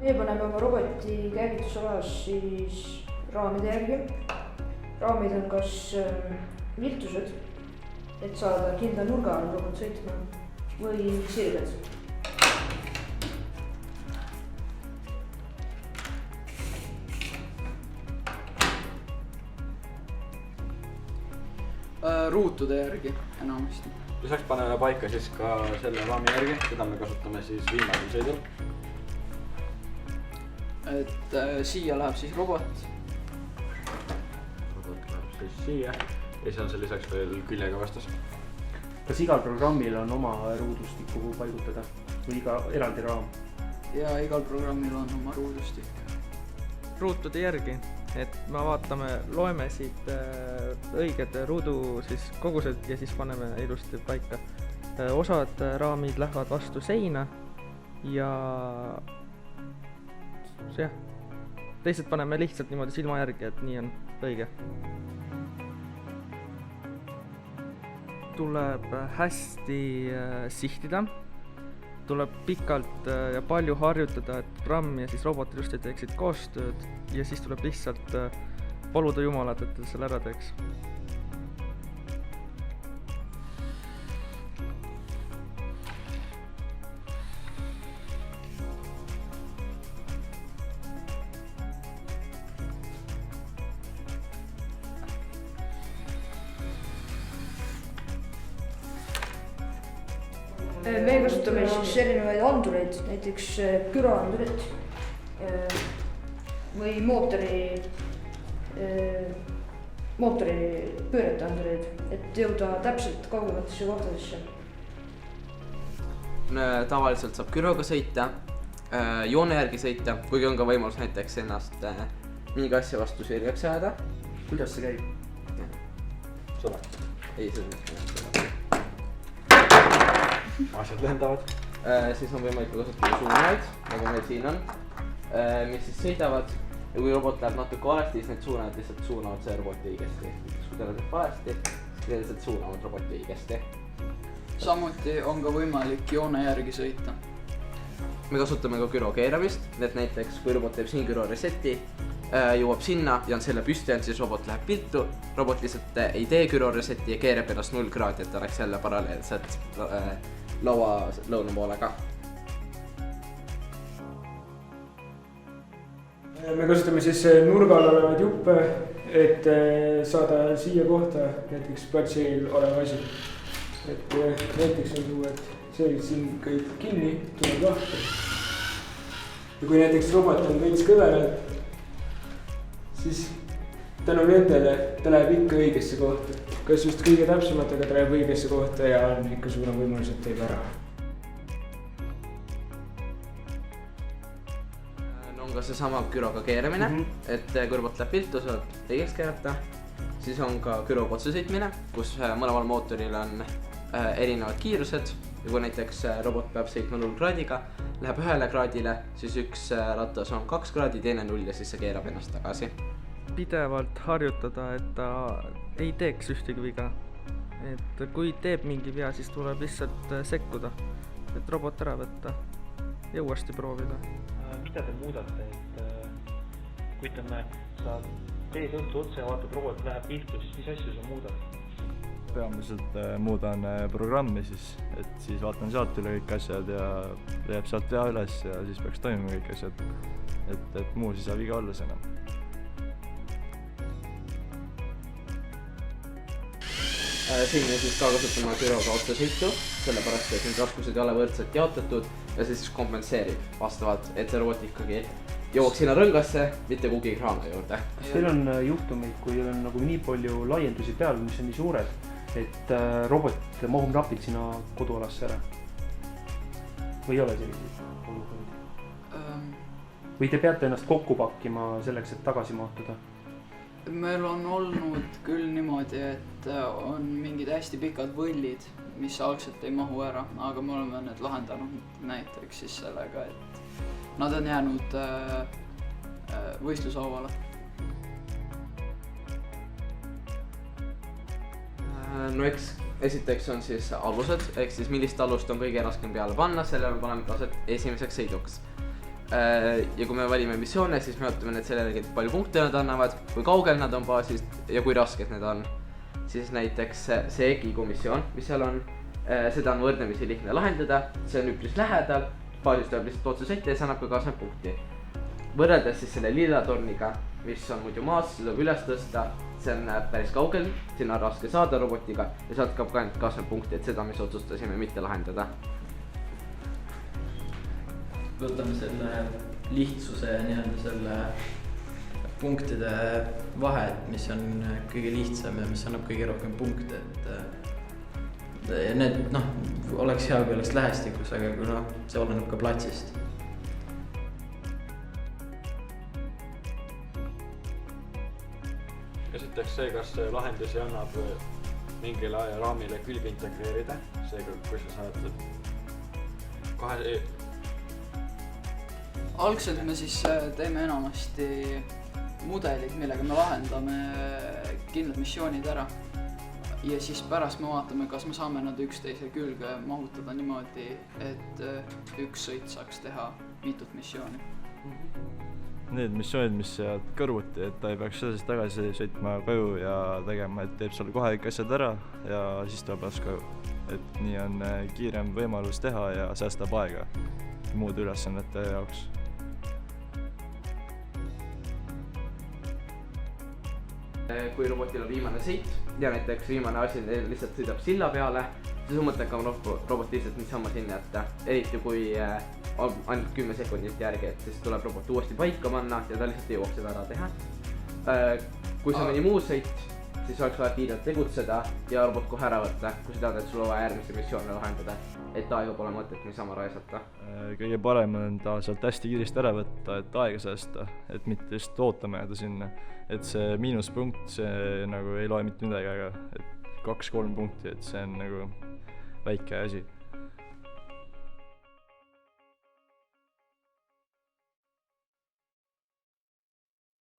Meie paneme oma roboti käivitusalas siis raamide järgi. Raamid on kas viltused, et saada kindla nurga all robot sõitma, või sirged. Ruutude järgi enamasti. Lisaks paneme paika siis ka selle raami järgi, seda me kasutame siis viimasel sõidul. Et siia läheb siis robot. Robot läheb siis siia ja siis on see lisaks veel küljega vastas. Kas igal programmil on oma ruudustik, kuhu paigutada või iga eraldi raam? Ja igal programmil on oma ruudustik. Ruutude järgi, et me loeme siit õiged ruudu siis kogused ja siis paneme ilusti paika. Osad raamid lähevad vastu seina ja teised paneme lihtsalt niimoodi silma järgi, et nii on õige. Tuleb hästi sihtida, tuleb pikalt ja palju harjutada, et programm ja siis robot ilusti teeksid koostööd ja siis tuleb lihtsalt paluda Jumalat, et ta selle ära teeks. Me kasutame siis erinevaid andureid, näiteks güroandurit või mootori pöörete andureid, et jõuda täpselt kaugematesse kohtadesse. Tavaliselt saab gyroga sõita, joone järgi sõita, kuigi on ka võimalus näiteks ennast mingi asja vastu sirgeks jääda. Kuidas see käib? Sõle. Ei, see on asjad lendavad. Siis on võimalik kasutada suunajaid, nagu meil siin on, mis siis sõidavad ja kui robot läheb natuke valesti, siis need suunajad lihtsalt suunavad see roboti õigesti. Kui ta läheb valesti, siis need lihtsalt suunavad roboti õigesti. Samuti on ka võimalik joone järgi sõita. Me kasutame ka gyro keeramist, et näiteks kui robot teeb siin gyro reseti, jõuab sinna ja on selle püsti, siis robot läheb piltu. Robot lihtsalt ei tee gyro reseti ja keerab ennast 0 kraadi, et ta oleks jälle paralleelselt laua lõunapoolega. Me kasutame siis nurgal olevaid juppe, et saada siia kohta näiteks platsil oleva asi. Et näiteks on tuu, et see siin kõik kinni, tuleb lahti. Ja kui näiteks robot on veits kõveralt, siis tänu nendele ta läheb ikka õigesse kohta. Kas just kõige täpsemalt, aga ta läheb õigesse kohta ja on ikka suurem võimalus, et teeb ära. On ka seesama gyroga keeramine, et kui robot läheb piltu, saab õigeks keerata. Siis on ka gyroga otse sõitmine, kus mõlemal mootoril on erinevad kiirused. Ja kui näiteks robot peab sõitma 0 kraadiga, läheb 1 kraadile, siis üks ratas on 2 kraadi, teine 0 ja siis see keerab ennast tagasi. Pidevalt harjutada, et ta ei teeks ühtegi viga. Et kui teeb mingi vea, siis tuleb lihtsalt sekkuda, et robot ära võtta ja uuesti proovida. Mida te muudate, et kui ütleme, sa teed õhtu otse ja vaatad, robot läheb piltu, siis mis asju sa muudad? Peamiselt muudan programmi siis, et siis vaatan sealt üle kõik asjad ja leiab sealt vea üles ja siis peaks toimima kõik asjad, et muu siis ei saa viga olla see enam. Siin me siis ka kasutame gyroga otse sõitu, sellepärast et need raskused ei ole võrdselt jaotatud ja see siis kompenseerib vastavalt, et see robot ikkagi jõuaks sinna rõngasse, mitte kuhugi kraana juurde. Kas teil on juhtumeid, kui on nagu nii palju laiendusi peal, mis on nii suured, et robot mahub napilt sinna kodualasse ära? Või ei ole selliseid olukordi? Või te peate ennast kokku pakkima selleks, et tagasi mahtuda? Meil on olnud küll niimoodi, et on mingid hästi pikad võllid, mis algselt ei mahu ära, aga me oleme need lahendanud näiteks siis sellega, et nad on jäänud võistlusauale. No eks esiteks on siis alused, ehk siis millist alust on kõige raskem peale panna, sellele paneme taset esimeseks sõiduks. ja kui me valime missioone, siis me ootame need selle järgi, et palju punkte nad annavad, kui kaugel nad on baasist ja kui rasked need on. Siis näiteks see EGIGU missioon, mis seal on, seda on võrdlemisi lihtne lahendada, see on üpris lähedal, baasist tuleb lihtsalt otsus ette ja see annab ka kaasnev punkti. Võrreldes siis selle lilla torniga, mis on muidu maas, seda tuleb üles tõsta, see on päris kaugel, sinna on raske saada robotiga ja sealt ka kaasnev punkti, et seda, mis otsustasime mitte lahendada. Võtame selle lihtsuse ja nii-öelda selle punktide vahet, mis on kõige lihtsam ja mis annab kõige rohkem punkte, et need oleks hea, kui oleks lähestikus, aga kui see oleneb ka platsist. Esiteks see, kas lahendusi annab mingile raamile külge integreerida, seega kui sa saad algselt me siis teeme enamasti mudelid, millega me lahendame kindlad missioonid ära. Ja siis pärast me vaatame, kas me saame nad üksteise külge mahutada niimoodi, et üks sõit saaks teha mitut missiooni. Need missioonid, mis jäävad kõrvuti, et ta ei peaks sellest tagasi sõitma koju ja tegema, et teeb seal kohe kõik asjad ära ja siis tuleb alles koju. Et nii on kiirem võimalus teha ja säästab aega muude ülesannete jaoks. Kui robotil on viimane sõit ja näiteks viimane asi lihtsalt sõidab silla peale, siis on mõte ka robot lihtsalt niisama sinna jätta. Eriti kui on ainult 10 sekundit järgi, et siis tuleb robot uuesti paika panna ja ta lihtsalt jõuab seda ära teha. Kui see on mõni muu sõit, siis oleks vaja kiirelt tegutseda ja robot kohe ära võtta, kui sa tead, et sul on vaja järgmisi missioone lahendada, et aega pole mõtet niisama raisata. Kõige parem on ta sealt hästi kiiresti ära võtta, et aega säästa, et mitte just ootama jääda sinna. Et see miinuspunkt, see nagu ei loe mitte midagi, aga 2-3 punkti, et see on nagu väike asi.